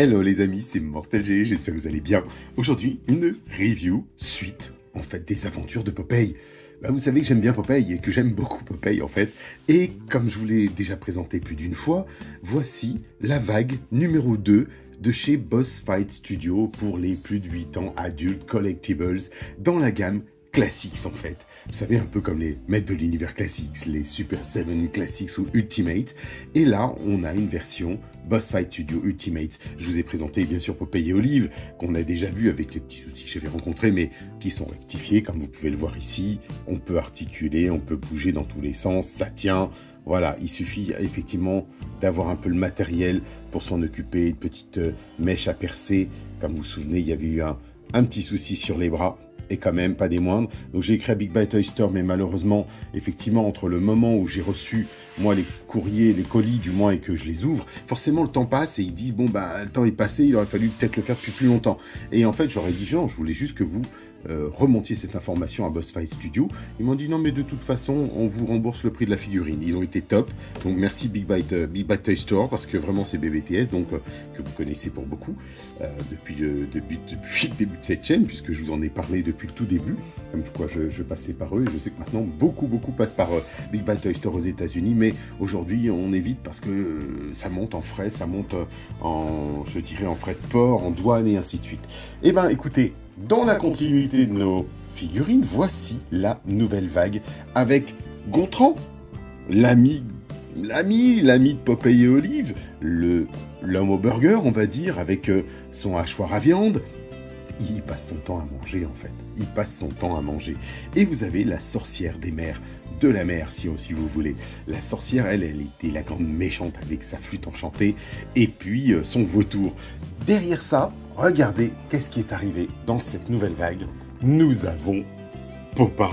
Hello les amis, c'est Mortel G, j'espère que vous allez bien. Aujourd'hui, une review suite, en fait, des aventures de Popeye. Vous savez que j'aime bien Popeye et que j'aime beaucoup Popeye en fait. Et comme je vous l'ai déjà présenté plus d'une fois, voici la vague numéro 2 de chez Boss Fight Studio pour les plus de 8 ans adultes collectibles dans la gamme Classics en fait. Vous savez, un peu comme les maîtres de l'univers Classics, les Super 7 Classics ou Ultimate. Et là, on a une version Boss Fight Studio Ultimate. Je vous ai présenté bien sûr Popeye et Olive, qu'on a déjà vu avec les petits soucis que j'avais rencontrés, mais qui sont rectifiés, comme vous pouvez le voir ici. On peut articuler, on peut bouger dans tous les sens, ça tient. Voilà, il suffit effectivement d'avoir un peu le matériel pour s'en occuper, une petite mèche à percer. Comme vous vous souvenez, il y avait eu un petit souci sur les bras. Et quand même pas des moindres. Donc j'ai écrit à Big Bad Toy Store, mais malheureusement, effectivement, entre le moment où j'ai reçu, moi, les courriers, les colis du moins, et que je les ouvre, forcément le temps passe et ils disent, bon, bah, le temps est passé, il aurait fallu peut-être le faire depuis plus longtemps. Et en fait, j'aurais dit, genre, je voulais juste que vous remontiez cette information à Boss Fight Studio. Ils m'ont dit, non, mais de toute façon, on vous rembourse le prix de la figurine. Ils ont été top. Donc merci Big Bad Toy Store, parce que vraiment, c'est BBTS, donc que vous connaissez pour beaucoup, depuis le début de cette chaîne, puisque je vous en ai parlé depuis le tout début, comme quoi je passais par eux, et je sais que maintenant beaucoup passent par Big Bad Toy Store aux États-Unis, mais aujourd'hui on évite parce que ça monte en frais, ça monte je dirais en frais de port, en douane et ainsi de suite. Eh ben écoutez, dans la continuité de nos figurines, voici la nouvelle vague avec Gontran, l'ami de Popeye et Olive, l'homme au burger, on va dire, avec son hachoir à viande. Il passe son temps à manger, en fait. Il passe son temps à manger. Et vous avez la sorcière des mers, de la mer, si vous voulez. La sorcière, elle était la grande méchante avec sa flûte enchantée, et puis son vautour. Derrière ça, regardez, qu'est-ce qui est arrivé dans cette nouvelle vague. Nous avons Popa.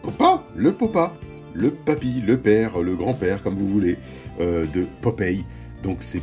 Popa, le papy, le père, le grand-père, comme vous voulez, de Popeye. Donc c'est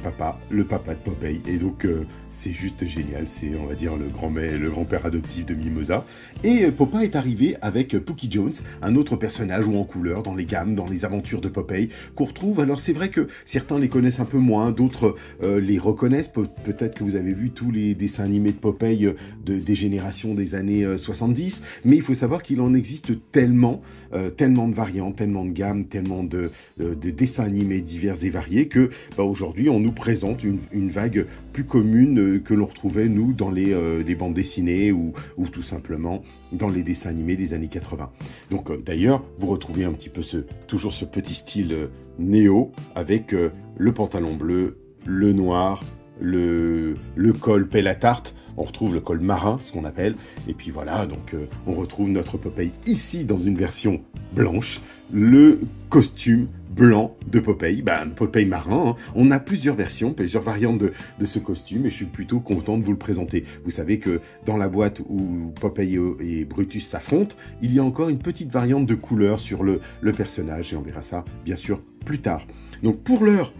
le papa de Popeye, et donc c'est juste génial, c'est on va dire le grand-père adoptif de Mimosa. Et Popa est arrivé avec Pookie Jones, un autre personnage ou en couleur dans les gammes, dans les aventures de Popeye, qu'on retrouve. Alors c'est vrai que certains les connaissent un peu moins, d'autres les reconnaissent, peut-être que vous avez vu tous les dessins animés de Popeye des générations des années 70, mais il faut savoir qu'il en existe tellement de variantes, tellement de gammes, tellement de dessins animés divers et variés que aujourd'hui on nous présente une vague plus commune que l'on retrouvait nous dans les bandes dessinées ou tout simplement dans les dessins animés des années 80. Donc d'ailleurs vous retrouvez un petit peu toujours ce petit style néo avec le pantalon bleu, le noir, le col pelle à tarte. On retrouve le col marin, ce qu'on appelle, et puis voilà, donc on retrouve notre Popeye ici dans une version blanche, le costume blanc de Popeye, Popeye marin, hein. On a plusieurs versions, plusieurs variantes de ce costume, et je suis plutôt content de vous le présenter. Vous savez que dans la boîte où Popeye et Brutus s'affrontent, il y a encore une petite variante de couleur sur le personnage, et on verra ça, bien sûr, plus tard. Donc pour l'heure,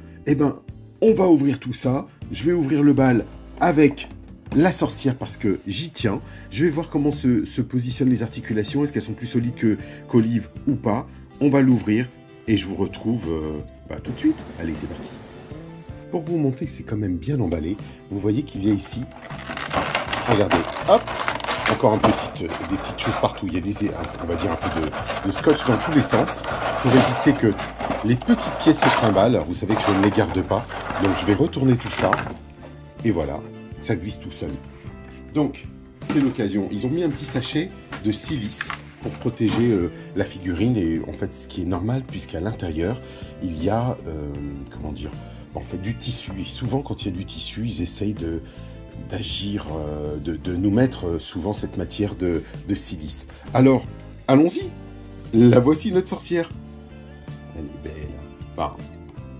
on va ouvrir tout ça, je vais ouvrir le bal avec la sorcière parce que j'y tiens. Je vais voir comment se positionnent les articulations. Est-ce qu'elles sont plus solides qu'Olive ou pas? On va l'ouvrir et je vous retrouve tout de suite. Allez, c'est parti. Pour vous montrer que c'est quand même bien emballé, vous voyez qu'il y a ici, regardez, hop, encore des petites choses partout. Il y a on va dire un peu de scotch dans tous les sens pour éviter que les petites pièces se trimballent. Alors, vous savez que je ne les garde pas, donc je vais retourner tout ça et voilà. Ça glisse tout seul. Donc, c'est l'occasion. Ils ont mis un petit sachet de silice pour protéger la figurine. Et en fait, ce qui est normal, puisqu'à l'intérieur, il y a, en fait, du tissu. Et souvent, quand il y a du tissu, ils essayent d'agir, de nous mettre souvent cette matière de silice. Alors, allons-y. La voici, notre sorcière. Elle est belle. Enfin,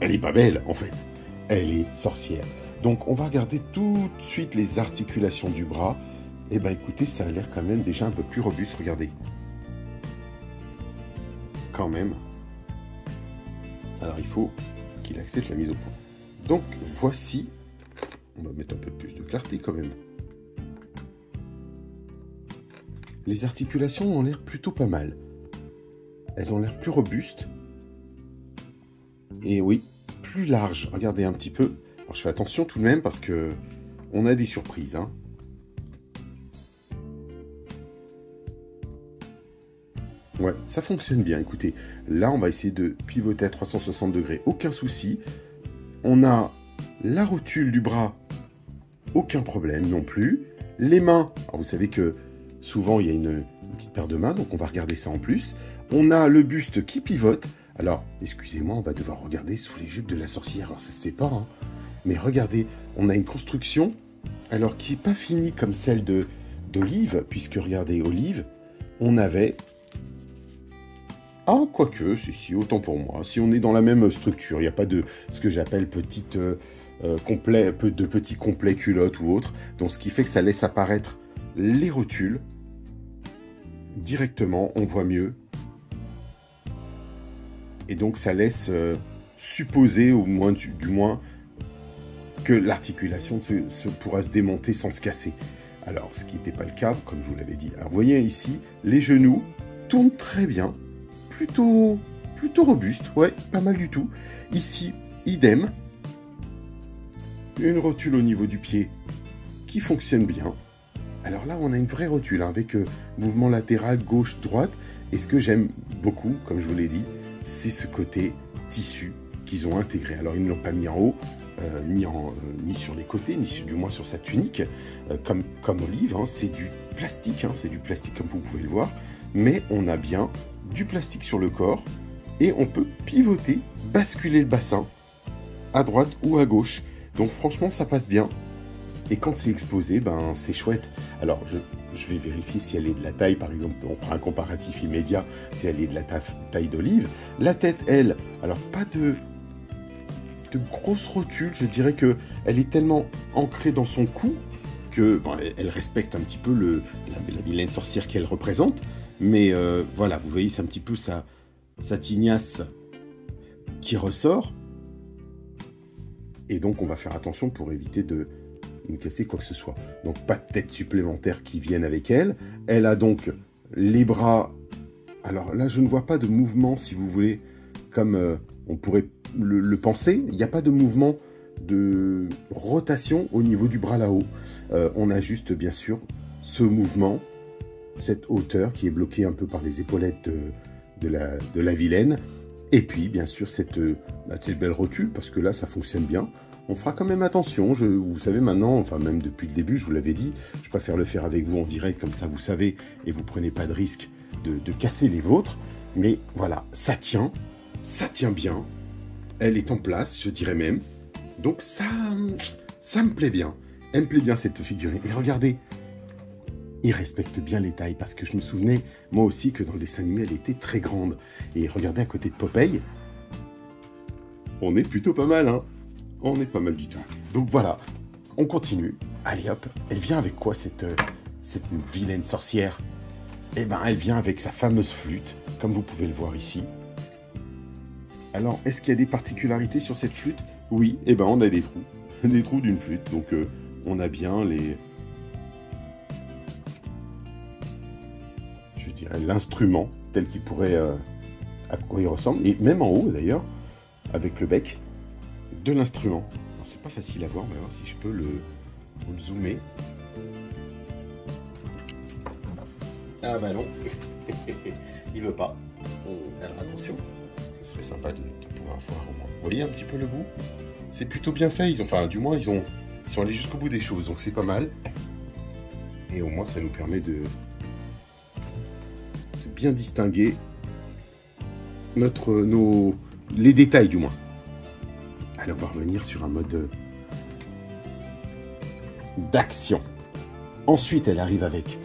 elle n'est pas belle, en fait. Elle est sorcière. Donc, on va regarder tout de suite les articulations du bras. Et écoutez, ça a l'air quand même déjà un peu plus robuste. Regardez. Quand même. Alors, il faut qu'il accepte la mise au point. Donc, voici. On va mettre un peu plus de clarté quand même. Les articulations ont l'air plutôt pas mal. Elles ont l'air plus robustes. Et oui, plus larges. Regardez un petit peu. Alors, je fais attention tout de même parce que on a des surprises, hein. Ouais, ça fonctionne bien. Écoutez, là, on va essayer de pivoter à 360 degrés. Aucun souci. On a la rotule du bras. Aucun problème non plus. Les mains. Alors, vous savez que souvent, il y a une petite paire de mains, donc on va regarder ça en plus. On a le buste qui pivote. Alors, excusez-moi, on va devoir regarder sous les jupes de la sorcière. Alors, ça se fait pas, hein. Mais regardez, on a une construction, alors qui n'est pas finie comme celle d'Olive, puisque regardez, Olive, on avait... Ah, quoique, si, autant pour moi. Si on est dans la même structure, il n'y a pas de ce que j'appelle de petits complets culottes ou autre. Donc, ce qui fait que ça laisse apparaître les rotules. Directement, on voit mieux. Et donc, ça laisse supposer, au moins, du moins, que l'articulation pourra se démonter sans se casser. Alors, ce qui n'était pas le cas, comme je vous l'avais dit. Alors, vous voyez ici, les genoux tournent très bien. Plutôt robuste, ouais, pas mal du tout. Ici, idem. Une rotule au niveau du pied qui fonctionne bien. Alors là, on a une vraie rotule, hein, avec mouvement latéral gauche-droite. Et ce que j'aime beaucoup, comme je vous l'ai dit, c'est ce côté tissu qu'ils ont intégré. Alors, ils ne l'ont pas mis en haut, ni sur les côtés, du moins sur sa tunique, comme Olive. Hein, c'est du plastique, hein, c'est du plastique comme vous pouvez le voir. Mais on a bien du plastique sur le corps et on peut pivoter, basculer le bassin à droite ou à gauche. Donc franchement, ça passe bien. Et quand c'est exposé, ben c'est chouette. Alors, je vais vérifier si elle est de la taille, par exemple, on prend un comparatif immédiat, si elle est de la taille d'Olive. La tête, elle, alors pas de grosses rotules, je dirais que elle est tellement ancrée dans son cou que bon, elle respecte un petit peu la vilaine sorcière qu'elle représente. Mais voilà, vous voyez, c'est un petit peu sa tignasse qui ressort. Et donc, on va faire attention pour éviter de me casser quoi que ce soit. Donc, pas de tête supplémentaire qui vienne avec elle. Elle a donc les bras... Alors là, je ne vois pas de mouvement, si vous voulez, comme on pourrait le penser. Il n'y a pas de mouvement de rotation au niveau du bras là-haut. On a juste, bien sûr, ce mouvement, cette hauteur qui est bloquée un peu par les épaulettes de la vilaine. Et puis, bien sûr, cette belle rotule, parce que là, ça fonctionne bien. On fera quand même attention. Vous savez maintenant, enfin même depuis le début, je vous l'avais dit, je préfère le faire avec vous en direct, comme ça vous savez, et vous prenez pas de risque de casser les vôtres. Mais voilà, ça tient bien. Elle est en place, je dirais même. Donc ça me plaît bien. Elle me plaît bien, cette figurine. Et regardez, il respecte bien les tailles, parce que je me souvenais, moi aussi, que dans le dessin animé, elle était très grande. Et regardez à côté de Popeye, on est plutôt pas mal, hein. On est pas mal du tout. Donc voilà, on continue. Allez hop, elle vient avec quoi cette vilaine sorcière? Eh ben, elle vient avec sa fameuse flûte, comme vous pouvez le voir ici. Alors, est-ce qu'il y a des particularités sur cette flûte? Oui, eh ben, on a des trous. Des trous d'une flûte, donc on a bien je dirais l'instrument tel qu'il pourrait, à quoi il ressemble, et même en haut d'ailleurs, avec le bec de l'instrument. Alors c'est pas facile à voir, mais on va voir si je peux le zoomer. Ah bah non, il veut pas. Alors attention, ce serait sympa de pouvoir voir au moins. Vous voyez un petit peu le bout? C'est plutôt bien fait, enfin du moins ils sont allés jusqu'au bout des choses, donc c'est pas mal. Et au moins ça nous permet de bien distinguer les détails du moins. Alors on va revenir sur un mode d'action. Ensuite elle arrive avec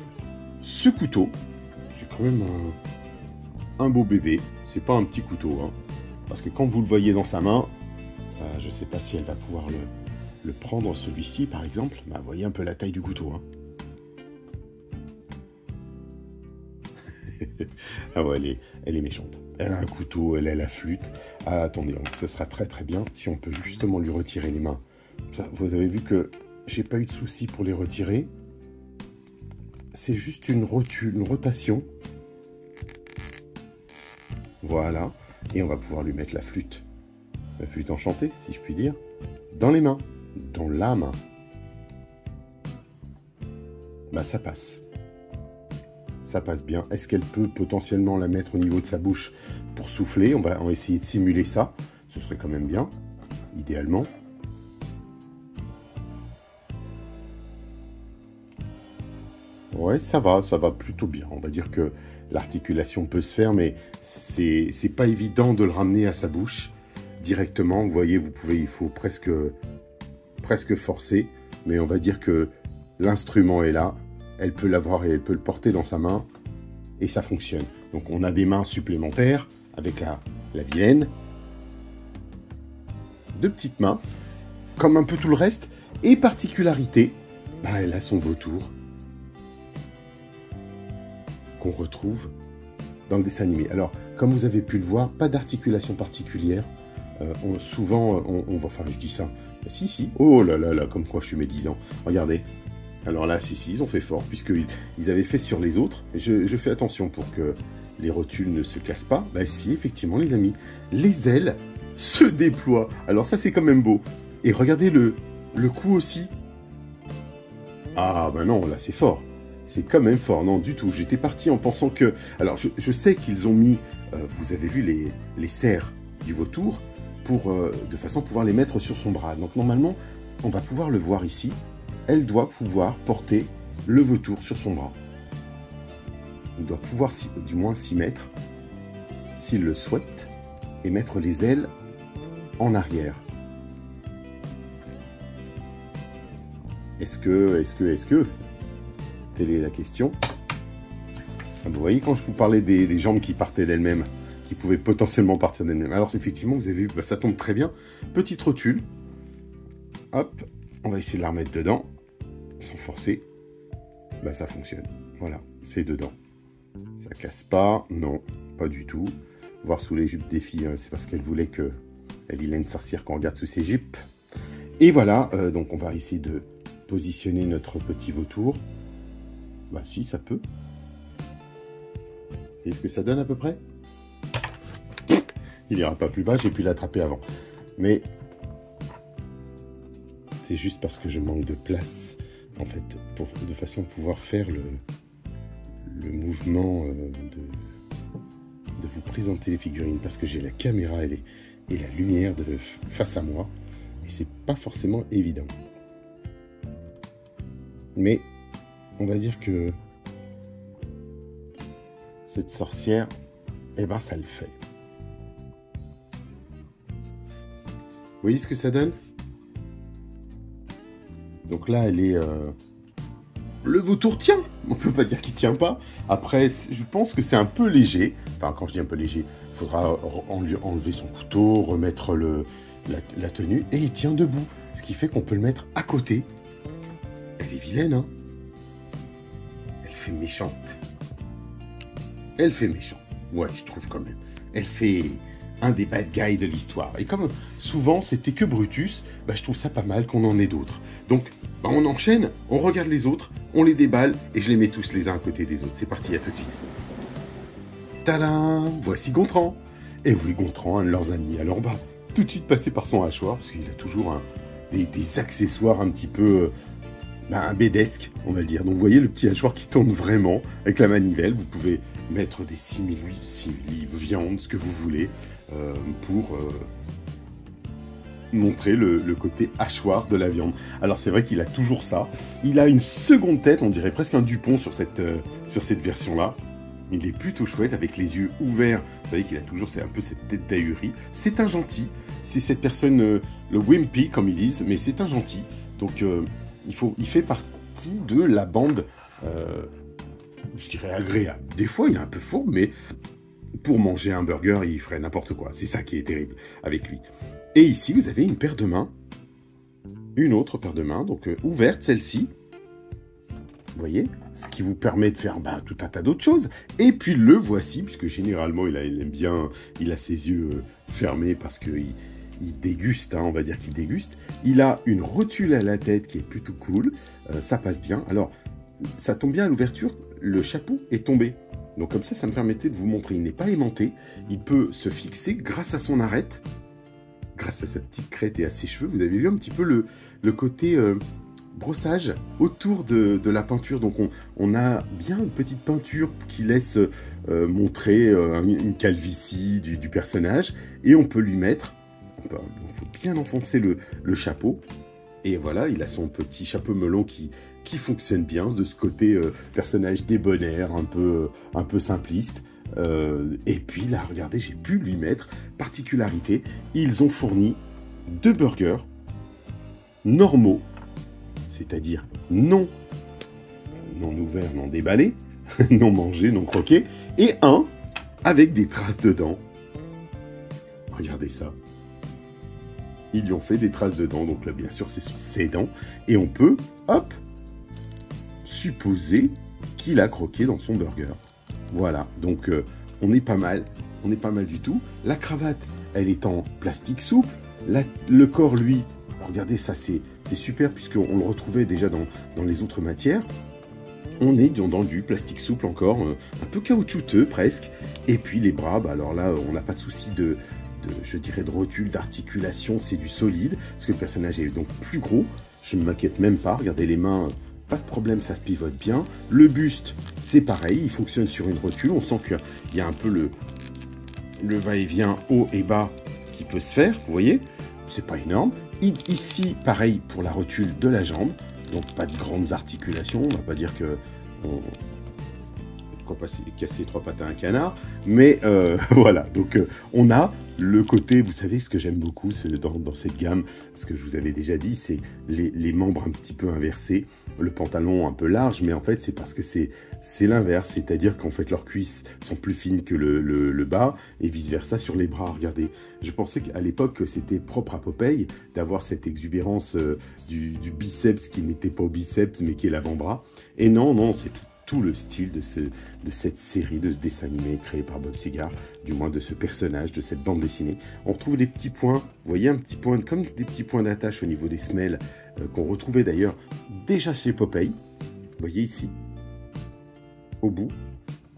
ce couteau. C'est quand même un beau bébé. C'est pas un petit couteau, hein. Parce que quand vous le voyez dans sa main, je sais pas si elle va pouvoir le prendre, celui-ci par exemple. Bah, vous voyez un peu la taille du couteau, hein. Ah ouais, elle est méchante. Elle a un couteau, elle a la flûte. Ah, attendez, donc, ce sera très très bien si on peut justement lui retirer les mains. Ça, vous avez vu que j'ai pas eu de souci pour les retirer. C'est juste une rotation. Voilà. Et on va pouvoir lui mettre la flûte enchantée, si je puis dire, dans les mains. dans la main, bah ça passe. Ça passe bien. Est-ce qu'elle peut potentiellement la mettre au niveau de sa bouche pour souffler? On va essayer de simuler ça. Ce serait quand même bien, idéalement. Ouais, ça va plutôt bien. On va dire que l'articulation peut se faire, mais c'est pas évident de le ramener à sa bouche directement. Vous voyez, il faut presque forcer, mais on va dire que l'instrument est là. Elle peut l'avoir et elle peut le porter dans sa main et ça fonctionne. Donc on a des mains supplémentaires avec la vilaine. Deux petites mains, comme un peu tout le reste. Et particularité, bah, elle a son vautour qu'on retrouve dans le dessin animé. Alors, comme vous avez pu le voir, pas d'articulation particulière. Souvent, enfin, je dis ça. Si. Oh là là là, comme quoi je suis médisant. Regardez. Alors là, si, ils ont fait fort, puisqu'ils avaient fait sur les autres. Et je fais attention pour que les rotules ne se cassent pas. Bah si, effectivement, les amis. Les ailes se déploient. Alors ça, c'est quand même beau. Et regardez le cou aussi. Ah, bah non, là, c'est fort. C'est quand même fort. Non, du tout. J'étais parti en pensant que... Alors, je sais qu'ils ont mis... vous avez vu les serres du vautour de façon à pouvoir les mettre sur son bras. Donc, normalement, on va pouvoir le voir ici. Elle doit pouvoir porter le vautour sur son bras. Elle doit pouvoir, du moins, s'y mettre, s'il le souhaite, et mettre les ailes en arrière. Est-ce que... Telle est la question. Vous voyez, quand je vous parlais des jambes qui partaient d'elles-mêmes, qui pouvaient potentiellement partir d'elles-mêmes. Alors, effectivement, vous avez vu, bah, ça tombe très bien. Petite rotule. Hop, on va essayer de la remettre dedans, sans forcer. Bah, ça fonctionne. Voilà, c'est dedans. Ça casse pas. Non, pas du tout. Voir sous les jupes des filles, c'est parce qu'elle voulait que la vilaine sorcière qu'on regarde sous ses jupes. Et voilà, donc on va essayer de positionner notre petit vautour. Bah si, ça peut. Est-ce que ça donne à peu près? Il n'ira pas plus bas, j'ai pu l'attraper avant. Mais c'est juste parce que je manque de place, en fait, de façon à pouvoir faire le mouvement de vous présenter les figurines. Parce que j'ai la caméra et la lumière face à moi. Et c'est pas forcément évident. Mais on va dire que cette sorcière, eh ben ça le fait. Vous voyez ce que ça donne? Donc là, elle est... Le vautour tient. On peut pas dire qu'il tient pas. Après, je pense que c'est un peu léger. Enfin, quand je dis un peu léger, il faudra enlever son couteau, remettre la tenue. Et il tient debout. Ce qui fait qu'on peut le mettre à côté. Elle est vilaine, hein? Elle fait méchante. Elle fait méchante. Ouais, je trouve quand même. Elle fait un des bad guys de l'histoire. Et comme souvent, c'était que Brutus, bah, je trouve ça pas mal qu'on en ait d'autres. Donc, bah, on enchaîne, on regarde les autres, on les déballe, et je les mets tous les uns à côté des autres. C'est parti, à tout de suite. Tadam! Voici Gontran. Et oui, Gontran, un de leurs amis. Alors, bah, tout de suite passer par son hachoir, parce qu'il a toujours des accessoires un petit peu... un bédesque, on va le dire. Donc vous voyez le petit hachoir qui tourne vraiment avec la manivelle. Vous pouvez mettre des simili, viande, ce que vous voulez, pour montrer le côté hachoir de la viande. Alors c'est vrai qu'il a toujours ça. Il a une seconde tête, on dirait presque un Dupont sur cette version-là. Il est plutôt chouette avec les yeux ouverts. Vous savez qu'il a toujours un peu cette tête d'ahurie. C'est un gentil. C'est cette personne, le wimpy comme ils disent, mais c'est un gentil. Donc... il fait partie de la bande, je dirais, agréable. Des fois, il est un peu fourbe, mais pour manger un burger, il ferait n'importe quoi. C'est ça qui est terrible avec lui. Et ici, vous avez une paire de mains. Une autre paire de mains, donc ouverte, celle-ci. Vous voyez? Ce qui vous permet de faire tout un tas d'autres choses. Et puis le voici, puisque généralement, il aime bien... Il a ses yeux fermés parce qu'il... Il déguste, hein, on va dire qu'il déguste. Il a une rotule à la tête qui est plutôt cool. Ça passe bien. Alors, ça tombe bien à l'ouverture, le chapeau est tombé. Donc comme ça me permettait de vous montrer. Il n'est pas aimanté. Il peut se fixer grâce à son arête. grâce à sa petite crête et à ses cheveux, vous avez vu un petit peu le côté brossage autour de la peinture. Donc on a bien une petite peinture qui laisse montrer une calvitie du personnage, et on peut lui mettre, il faut bien enfoncer le chapeau, et voilà, il a son petit chapeau melon qui fonctionne bien, de ce côté personnage débonnaire, un peu simpliste. Et puis là, regardez, j'ai pu lui mettre, particularité, ils ont fourni 2 burgers normaux, c'est-à-dire non ouverts, non déballés, non mangés, non croqués, et un avec des traces dedans. Regardez ça. Ils lui ont fait des traces dedans, donc là, bien sûr, c'est sur ses dents, et on peut, hop, supposer qu'il a croqué dans son burger. Voilà, donc on est pas mal du tout. La cravate, elle est en plastique souple. Le corps, lui, regardez, ça c'est super, puisqu'on le retrouvait déjà dans les autres matières. On est dans du plastique souple encore, un peu caoutchouteux presque. Et puis les bras, bah alors là, on n'a pas de souci je dirais, de rotule, d'articulation, c'est du solide, parce que le personnage est donc plus gros. Je ne m'inquiète même pas, regardez les mains, pas de problème, ça se pivote bien. Le buste, c'est pareil, il fonctionne sur une rotule. On sent qu'il y a un peu le va-et-vient haut et bas qui peut se faire, vous voyez, c'est pas énorme. Ici, pareil pour la rotule de la jambe, donc pas de grandes articulations, on va pas dire que pourquoi pas casser 3 pattes à un canard, mais voilà, donc on a le côté, vous savez, ce que j'aime beaucoup dans cette gamme, ce que je vous avais déjà dit, c'est les membres un petit peu inversés, le pantalon un peu large, mais en fait c'est parce que c'est l'inverse, c'est-à-dire qu'en fait leurs cuisses sont plus fines que le bas, et vice-versa sur les bras. Regardez, je pensais qu'à l'époque que c'était propre à Popeye d'avoir cette exubérance du biceps qui n'était pas au biceps, mais qui est l'avant-bras, et non, c'est tout le style de cette série, de ce dessin animé créé par Bob Seger, du moins de ce personnage, de cette bande dessinée. On retrouve des petits points, vous voyez, un petit point, comme des petits points d'attache au niveau des semelles, qu'on retrouvait d'ailleurs déjà chez Popeye. Vous voyez ici, au bout.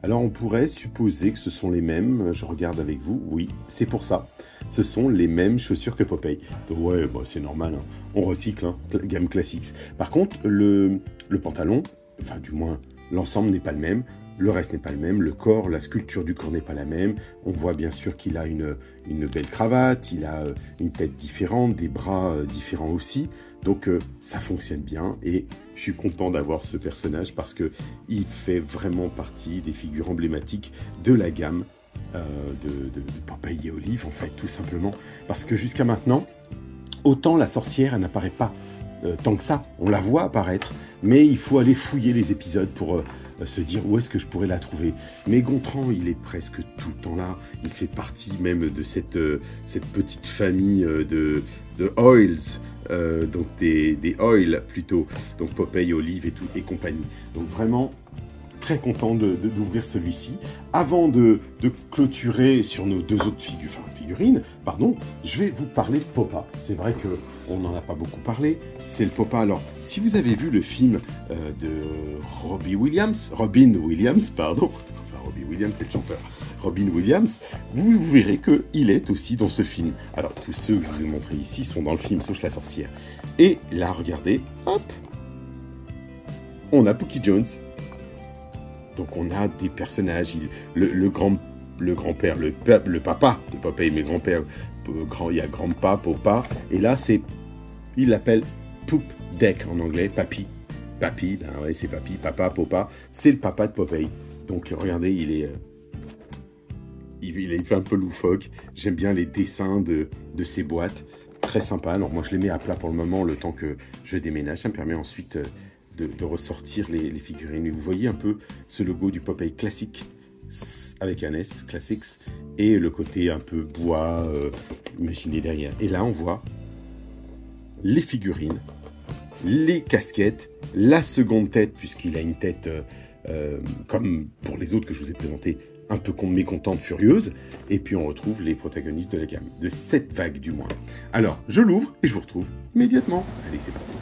Alors on pourrait supposer que ce sont les mêmes, je regarde avec vous, oui, c'est pour ça. Ce sont les mêmes chaussures que Popeye. Donc ouais, bah, c'est normal, hein. On recycle, hein, gamme classique. Par contre, le pantalon, enfin du moins, l'ensemble n'est pas le même, le reste n'est pas le même, le corps, la sculpture du corps n'est pas la même. On voit bien sûr qu'il a une belle cravate, il a une tête différente, des bras différents aussi. Donc ça fonctionne bien, et je suis content d'avoir ce personnage parce qu'il fait vraiment partie des figures emblématiques de la gamme de Popeye et Olive, en fait, tout simplement. Parce que jusqu'à maintenant, autant la sorcière, elle n'apparaît pas tant que ça, on la voit apparaître, mais il faut aller fouiller les épisodes pour se dire où est-ce que je pourrais la trouver. Mais Gontran, il est presque tout le temps là, il fait partie même de cette petite famille de Oils, donc des Oils plutôt, donc Popeye, Olive et compagnie. Donc vraiment très content d'ouvrir celui-ci. Avant de clôturer sur nos 2 autres figurines, je vais vous parler de Popa. C'est vrai qu'on n'en a pas beaucoup parlé, c'est le Popa. Alors, si vous avez vu le film de Robin Williams, enfin Robbie Williams, c'est le chanteur, Robin Williams, vous verrez qu'il est aussi dans ce film. Alors, tous ceux que je vous ai montrés ici sont dans le film, sauf la sorcière. Et là, regardez, hop, on a Pookie Jones. Donc on a des personnages, le grand-père, le papa de Popeye, mais grand-père, il y a grand-pa, Popa, et là il l'appelle Poop Deck en anglais, Papy, ben ouais, c'est Papy, papa, Popa, c'est le papa de Popeye. Donc regardez, il fait un peu loufoque, j'aime bien les dessins de ces boîtes, très sympa. Alors moi je les mets à plat pour le moment, le temps que je déménage, ça me permet ensuite de ressortir les figurines. Et vous voyez un peu ce logo du Popeye classique, avec un S, Classics, et le côté un peu bois, imaginé derrière. Et là, on voit les figurines, les casquettes, la seconde tête, puisqu'il a une tête, comme pour les autres que je vous ai présentés, un peu mécontente, furieuse, et puis on retrouve les protagonistes de la gamme, de cette vague du moins. Alors, je l'ouvre et je vous retrouve immédiatement. Allez, c'est parti.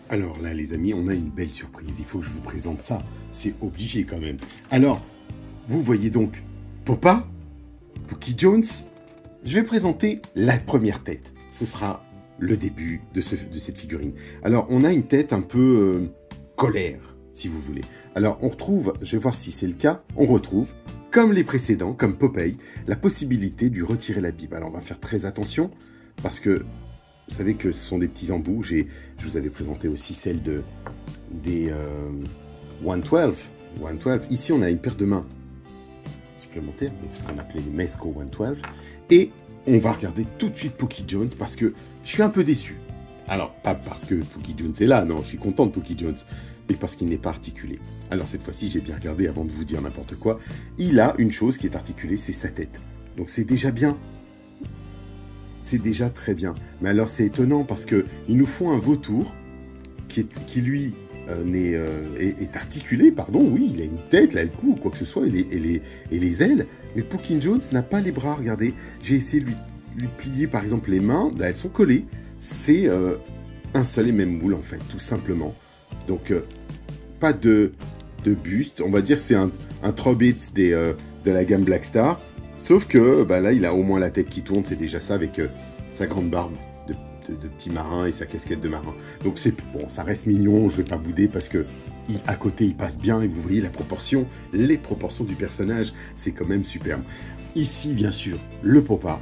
Alors là, les amis, on a une belle surprise. Il faut que je vous présente ça. C'est obligé quand même. Alors, vous voyez donc Popa, Pookie Jones, je vais présenter la première tête. Ce sera le début de cette figurine. Alors, on a une tête un peu colère, si vous voulez. Alors, on retrouve, je vais voir si c'est le cas, on retrouve, comme les précédents, comme Popeye, la possibilité de lui retirer la bib. Alors, on va faire très attention, parce que vous savez que ce sont des petits embouts. Je vous avais présenté aussi celle des 112. Ici, on a une paire de mains supplémentaires, ce qu'on appelait les Mezco 112. Et on va regarder tout de suite Pookie Jones, parce que je suis un peu déçu. Alors, pas parce que Pookie Jones est là, non, je suis content de Pookie Jones, mais parce qu'il n'est pas articulé. Alors, cette fois-ci, j'ai bien regardé avant de vous dire n'importe quoi. Il a une chose qui est articulée, c'est sa tête. Donc, c'est déjà bien. C'est déjà très bien. Mais alors, c'est étonnant parce qu'ils nous font un vautour qui lui, est articulé, pardon, oui, il a une tête, là, le cou, ou quoi que ce soit, et les ailes. Mais Pookie Jones n'a pas les bras, regardez. J'ai essayé de lui plier, par exemple, les mains, là, elles sont collées. C'est un seul et même moule, en fait, tout simplement. Donc, pas de buste. On va dire c'est un Trobits de la gamme Black Star. Sauf que bah là, il a au moins la tête qui tourne, c'est déjà ça, avec sa grande barbe de petit marin et sa casquette de marin. Donc c'est bon, ça reste mignon, je vais pas bouder parce que à côté, il passe bien et vous voyez la proportion, les proportions du personnage, c'est quand même superbe. Ici, bien sûr, le Popa,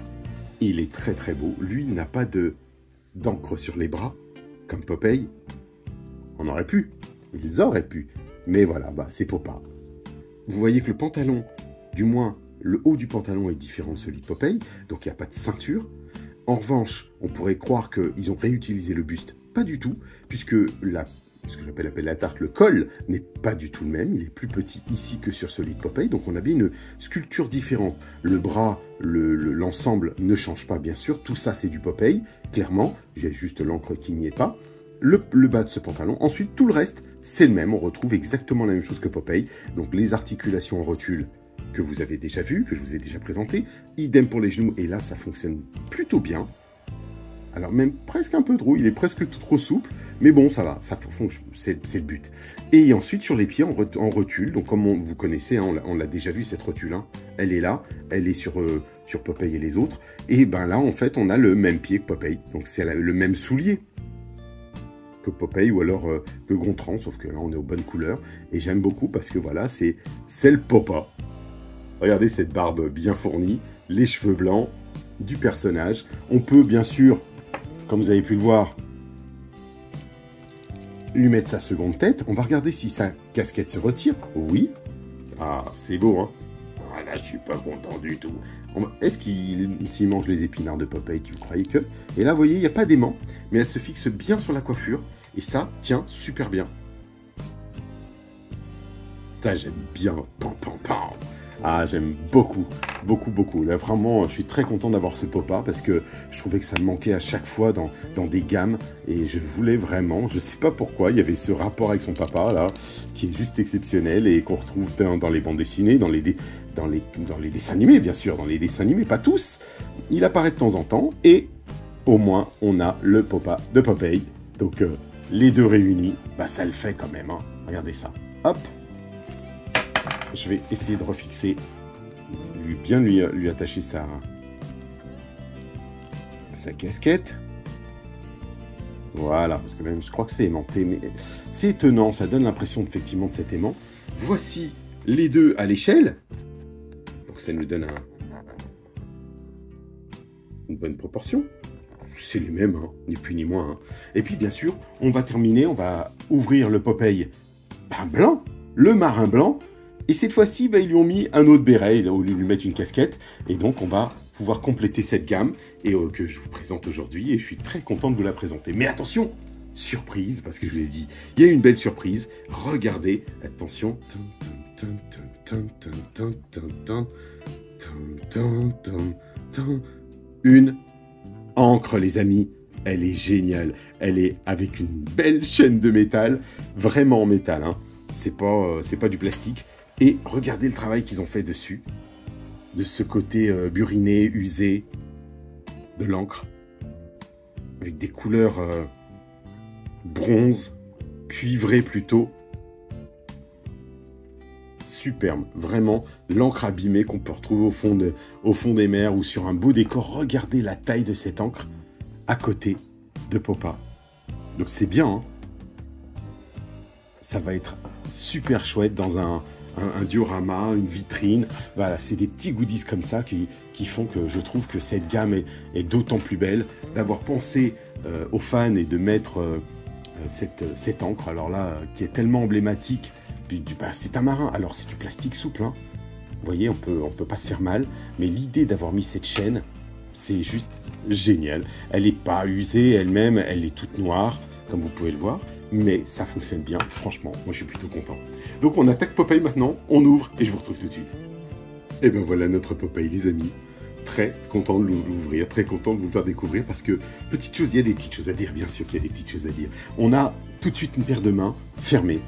il est très très beau. Lui, il n'a pas d'encre sur les bras, comme Popeye. On aurait pu, ils auraient pu, mais voilà, bah c'est Popa. Vous voyez que le pantalon, du moins le haut du pantalon est différent de celui de Popeye, donc il n'y a pas de ceinture. En revanche, on pourrait croire qu'ils ont réutilisé le buste. Pas du tout, puisque ce que j'appelle la tarte, le col, n'est pas du tout le même. Il est plus petit ici que sur celui de Popeye, donc on a bien une sculpture différente. Le bras, l'ensemble ne change pas, bien sûr. Tout ça, c'est du Popeye, clairement. J'ai juste l'encre qui n'y est pas. Le bas de ce pantalon. Ensuite, tout le reste, c'est le même. On retrouve exactement la même chose que Popeye. Donc, les articulations en rotule que vous avez déjà vu, que je vous ai déjà présenté. Idem pour les genoux, et là, ça fonctionne plutôt bien. Alors, même presque un peu trop, il est presque trop souple, mais bon, ça va, ça fonctionne, c'est le but. Et ensuite, sur les pieds, en rotule, donc comme vous connaissez, hein, on l'a déjà vu, cette rotule, hein, elle est là, elle est sur Popeye et les autres, et ben là, en fait, on a le même pied que Popeye, donc c'est le même soulier que Popeye, ou alors que Gontran, sauf que là, on est aux bonnes couleurs, et j'aime beaucoup, parce que voilà, c'est le Popa. Regardez cette barbe bien fournie, les cheveux blancs du personnage. On peut bien sûr, comme vous avez pu le voir, lui mettre sa seconde tête. On va regarder si sa casquette se retire. Oui. Ah, c'est beau, hein. Ah là, je suis pas content du tout. Est-ce s'il mange les épinards de Popeye, tu croyais que... Et là, vous voyez, il n'y a pas d'aimant, mais elle se fixe bien sur la coiffure. Et ça tient super bien. Ça, j'aime bien. Pam, pam, pam. Ah, j'aime beaucoup, beaucoup, beaucoup. Là, vraiment, je suis très content d'avoir ce Popa parce que je trouvais que ça me manquait à chaque fois dans des gammes. Et je voulais vraiment, je sais pas pourquoi, il y avait ce rapport avec son papa, là, qui est juste exceptionnel et qu'on retrouve dans les bandes dessinées, dans les dessins animés, bien sûr, dans les dessins animés, pas tous. Il apparaît de temps en temps et au moins, on a le Popa de Popeye. Donc, les deux réunis, bah, ça le fait quand même, hein. Regardez ça. Hop. Je vais essayer de refixer, bien lui attacher sa casquette. Voilà, parce que même je crois que c'est aimanté, mais c'est étonnant, ça donne l'impression effectivement de cet aimant. Voici les deux à l'échelle, pour que ça nous donne une bonne proportion. C'est les mêmes, hein, ni plus ni moins. Hein. Et puis bien sûr, on va terminer, on va ouvrir le Popeye blanc, le marin blanc. Et cette fois-ci, bah, ils lui ont mis un autre béret, au lieu de lui mettre une casquette. Et donc, on va pouvoir compléter cette gamme et que je vous présente aujourd'hui. Et je suis très content de vous la présenter. Mais attention, surprise, parce que je vous l'ai dit, il y a une belle surprise. Regardez, attention. Une encre, les amis. Elle est géniale. Elle est avec une belle chaîne de métal, vraiment en métal. Hein. C'est pas du plastique. Et regardez le travail qu'ils ont fait dessus, de ce côté buriné, usé, de l'encre, avec des couleurs bronze, cuivrées plutôt. superbe. Vraiment, l'encre abîmée qu'on peut retrouver au fond des mers ou sur un beau décor. Regardez la taille de cette encre à côté de Popa. Donc c'est bien, hein. Ça va être super chouette dans un diorama, une vitrine. Voilà, c'est des petits goodies comme ça qui font que je trouve que cette gamme est d'autant plus belle. D'avoir pensé aux fans et de mettre cette encre, alors là, qui est tellement emblématique. C'est un marin, alors c'est du plastique souple, hein. Vous voyez, on peut pas se faire mal. Mais l'idée d'avoir mis cette chaîne, c'est juste génial. Elle n'est pas usée elle-même, elle est toute noire, comme vous pouvez le voir. Mais ça fonctionne bien, franchement, moi je suis plutôt content. Donc on attaque Popeye maintenant, on ouvre et je vous retrouve tout de suite. Et ben voilà notre Popeye les amis, très content de l'ouvrir, très content de vous le faire découvrir parce que, petite chose, il y a des petites choses à dire, bien sûr qu'il y a des petites choses à dire. On a tout de suite une paire de mains fermée,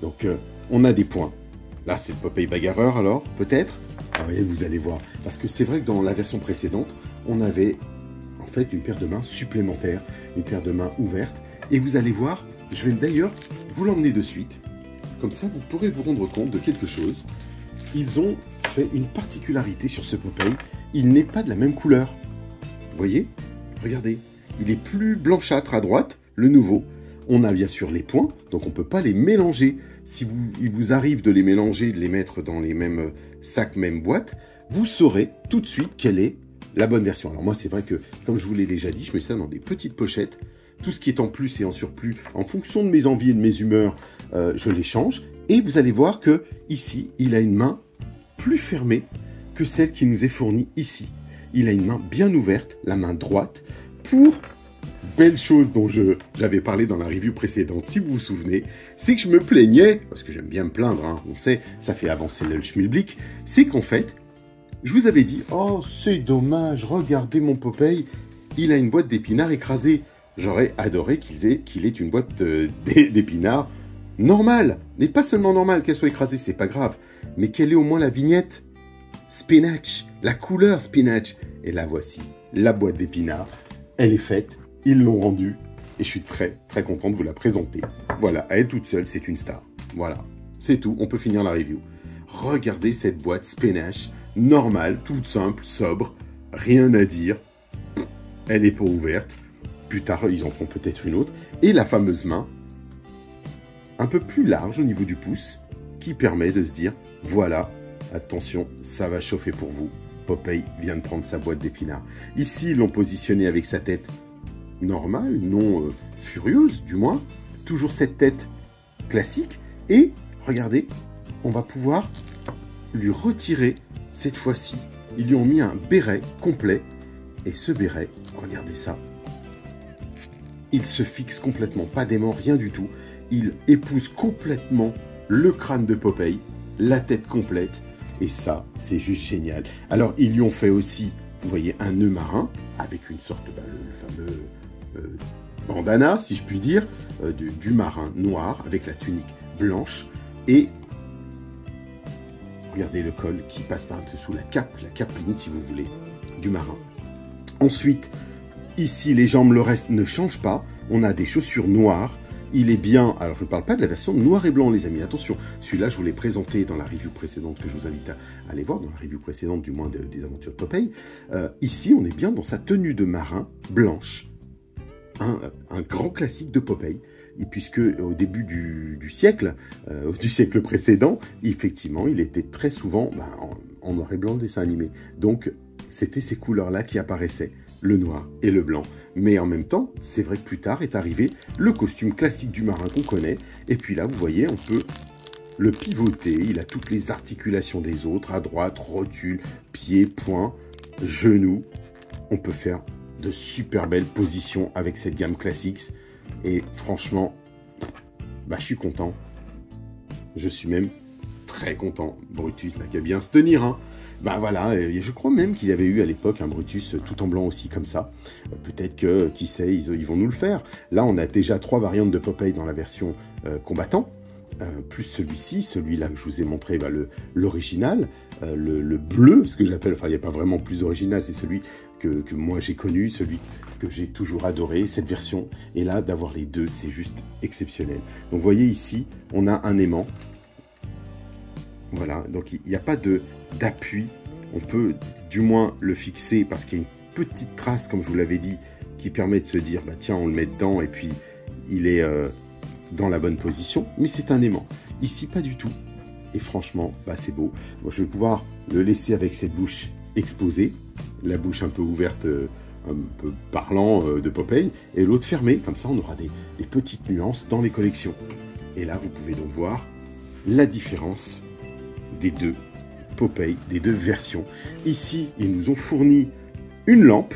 donc on a des points. Là c'est le Popeye bagarreur alors, peut-être. Ah oui, vous allez voir, parce que c'est vrai que dans la version précédente, on avait en fait une paire de mains supplémentaire, une paire de mains ouverte, et vous allez voir. Je vais d'ailleurs vous l'emmener de suite. Comme ça, vous pourrez vous rendre compte de quelque chose. Ils ont fait une particularité sur ce Popeye. Il n'est pas de la même couleur. Vous voyez? Regardez. Il est plus blanchâtre à droite, le nouveau. On a bien sûr les points, donc on ne peut pas les mélanger. Si il vous arrive de les mélanger, de les mettre dans les mêmes sacs, mêmes boîtes, vous saurez tout de suite quelle est la bonne version. Alors moi, c'est vrai que, comme je vous l'ai déjà dit, je mets ça dans des petites pochettes. Tout ce qui est en plus et en surplus, en fonction de mes envies et de mes humeurs, je les change. Et vous allez voir que ici, il a une main plus fermée que celle qui nous est fournie ici. Il a une main bien ouverte, la main droite, pour belle chose dont j'avais parlé dans la review précédente, si vous vous souvenez, c'est que je me plaignais, parce que j'aime bien me plaindre, hein, on sait, ça fait avancer le schmilblick, c'est qu'en fait, je vous avais dit, oh c'est dommage, regardez mon Popeye, il a une boîte d'épinards écrasée. J'aurais adoré qu'il ait une boîte d'épinards normale. Mais pas seulement normale, qu'elle soit écrasée, c'est pas grave. Mais qu'elle ait au moins la vignette spinach, la couleur spinach. Et la voici, la boîte d'épinards. Elle est faite, ils l'ont rendue. Et je suis très, très content de vous la présenter. Voilà, elle toute seule, c'est une star. Voilà, c'est tout, on peut finir la review. Regardez cette boîte spinach, normale, toute simple, sobre, rien à dire. Elle n'est pas ouverte. Plus tard, ils en feront peut-être une autre. Et la fameuse main, un peu plus large au niveau du pouce, qui permet de se dire, voilà, attention, ça va chauffer pour vous. Popeye vient de prendre sa boîte d'épinards. Ici, ils l'ont positionné avec sa tête normale, non furieuse, du moins. Toujours cette tête classique. Et, regardez, on va pouvoir lui retirer, cette fois-ci, ils lui ont mis un béret complet. Et ce béret, regardez ça, il se fixe complètement, pas d'aimant, rien du tout. Il épouse complètement le crâne de Popeye, la tête complète. Et ça, c'est juste génial. Alors, ils lui ont fait aussi, vous voyez, un nœud marin, avec une sorte, le fameux bandana, si je puis dire, du marin noir, avec la tunique blanche. Et regardez le col qui passe par-dessous la capeline, si vous voulez, du marin. Ensuite, ici, les jambes, le reste ne change pas. On a des chaussures noires. Il est bien... Alors, je ne parle pas de la version noir et blanc, les amis. Attention, celui-là, je vous l'ai présenté dans la review précédente que je vous invite à aller voir, dans la review précédente, du moins, des aventures de Popeye. Ici, on est bien dans sa tenue de marin blanche. Un grand classique de Popeye. Et puisque au début du siècle précédent, effectivement, il était très souvent en noir et blanc, le dessin animé. Donc, c'était ces couleurs-là qui apparaissaient, le noir et le blanc. Mais en même temps, c'est vrai que plus tard est arrivé le costume classique du marin qu'on connaît. Et puis là, vous voyez, on peut le pivoter. Il a toutes les articulations des autres, à droite, rotule, pied, poing, genou. On peut faire de super belles positions avec cette gamme Classics. Et franchement, je suis content. Je suis même très content. Brutus n'a qu'à bien se tenir, hein. Voilà, je crois même qu'il y avait eu à l'époque un Brutus tout en blanc aussi comme ça. Peut-être que, qui sait, ils vont nous le faire. Là, on a déjà 3 variantes de Popeye dans la version combattant. Plus celui-ci, celui-là que je vous ai montré, l'original, le bleu, ce que j'appelle, enfin il n'y a pas vraiment plus d'original, c'est celui que moi j'ai connu, celui que j'ai toujours adoré, cette version. Et là, d'avoir les deux, c'est juste exceptionnel. Donc vous voyez ici, on a un aimant. Voilà, donc il n'y a pas d'appui. On peut du moins le fixer parce qu'il y a une petite trace, comme je vous l'avais dit, qui permet de se dire, bah tiens, on le met dedans et puis il est dans la bonne position. Mais c'est un aimant. Ici, pas du tout. Et franchement, bah, c'est beau. Moi, je vais pouvoir le laisser avec cette bouche exposée, la bouche un peu ouverte, un peu parlant de Popeye, et l'autre fermée. Comme ça, on aura des petites nuances dans les collections. Et là, vous pouvez donc voir la différence des deux Popeye, des deux versions. Ici, ils nous ont fourni une lampe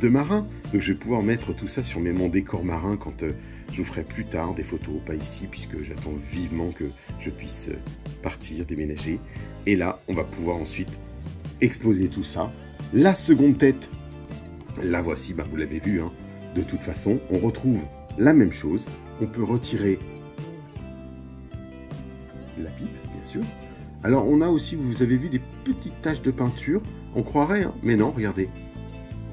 de marin. Donc, je vais pouvoir mettre tout ça sur mon décor marin quand je vous ferai plus tard des photos, pas ici, puisque j'attends vivement que je puisse partir, déménager. Et là, on va pouvoir ensuite exposer tout ça. La seconde tête, la voici, bah, vous l'avez vu, hein. De toute façon, on retrouve la même chose. On peut retirer la pipe, bien sûr. Alors, on a aussi, vous avez vu, des petites taches de peinture. On croirait, hein, mais non, regardez.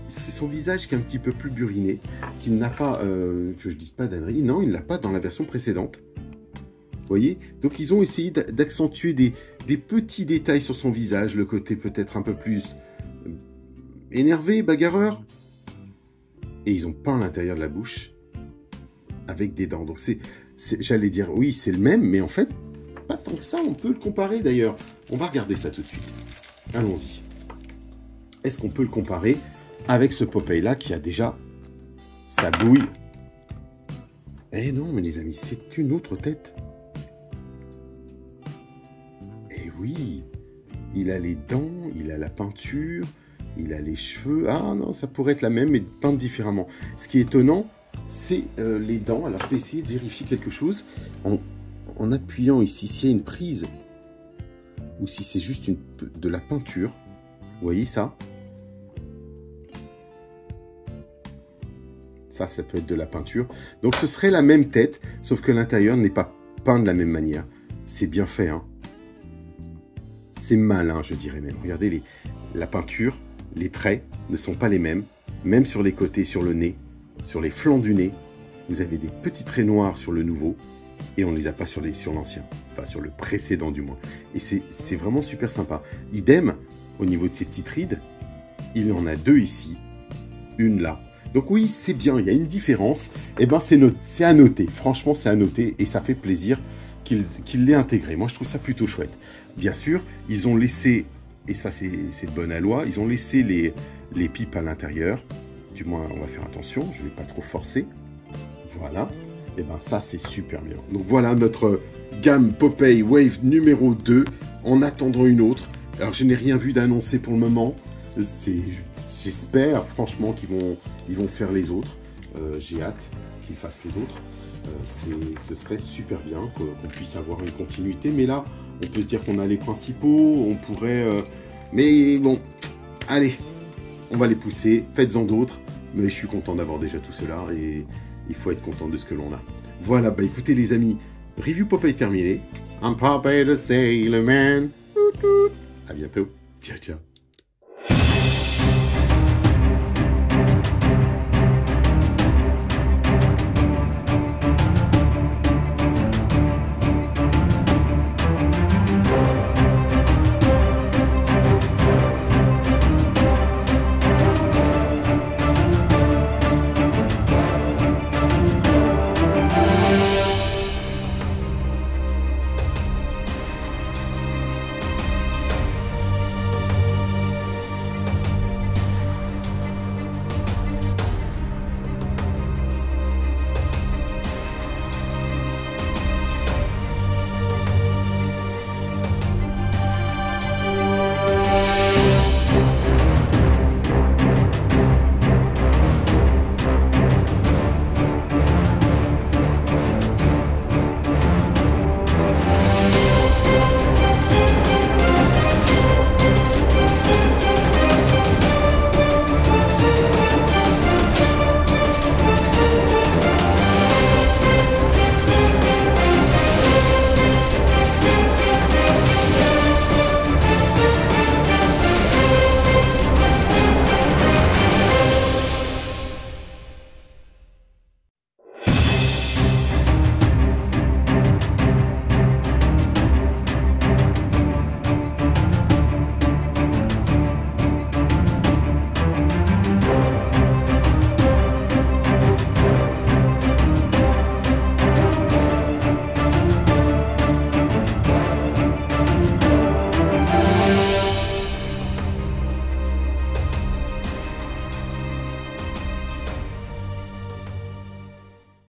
C'est son visage qui est un petit peu plus buriné, qu'il n'a pas, que je dise pas d'ânerie, non, il ne l'a pas dans la version précédente. Vous voyez? Donc, ils ont essayé d'accentuer des petits détails sur son visage, le côté peut-être un peu plus énervé, bagarreur. Et ils ont peint l'intérieur de la bouche avec des dents. Donc, j'allais dire, oui, c'est le même, mais en fait, pas tant que ça, on peut le comparer d'ailleurs. On va regarder ça tout de suite. Allons-y. Est-ce qu'on peut le comparer avec ce Popeye-là qui a déjà sa bouille? Eh non, mais les amis, c'est une autre tête. Eh oui, il a les dents, il a la peinture, il a les cheveux. Ah non, ça pourrait être la même, mais peinte différemment. Ce qui est étonnant, c'est les dents. Alors, je vais essayer de vérifier quelque chose en appuyant ici, s'il y a une prise ou si c'est juste de la peinture. Vous voyez ça? Ça peut être de la peinture. Donc, ce serait la même tête, sauf que l'intérieur n'est pas peint de la même manière. C'est bien fait, hein. C'est malin, je dirais même. Regardez, la peinture, les traits ne sont pas les mêmes. Même sur les côtés, sur le nez, sur les flancs du nez, vous avez des petits traits noirs sur le nouveau et on ne les a pas sur l'ancien. Enfin, sur le précédent, du moins. Et c'est vraiment super sympa. Idem, au niveau de ces petites rides, il en a deux ici, une là. Donc oui, c'est bien, il y a une différence. Et ben c'est à noter. Franchement, c'est à noter et ça fait plaisir qu'il l'ait intégré. Moi, je trouve ça plutôt chouette. Bien sûr, ils ont laissé, et ça c'est de bonne loi, ils ont laissé les pipes à l'intérieur. Du moins, on va faire attention, je ne vais pas trop forcer. Voilà. Et ben ça, c'est super bien. Donc voilà notre gamme Popeye Wave numéro 2. En attendant une autre. Alors, je n'ai rien vu d'annoncé pour le moment. J'espère franchement qu'ils vont faire les autres. J'ai hâte qu'ils fassent les autres. Ce serait super bien qu'on puisse avoir une continuité. Mais là, on peut se dire qu'on a les principaux. On pourrait... mais bon, allez, on va les pousser. Faites-en d'autres. Mais je suis content d'avoir déjà tout cela. Et il faut être content de ce que l'on a. Voilà, bah écoutez les amis. Review Popeye terminé. I'm Popeye the Sailor Man. À bientôt. Ciao, ciao.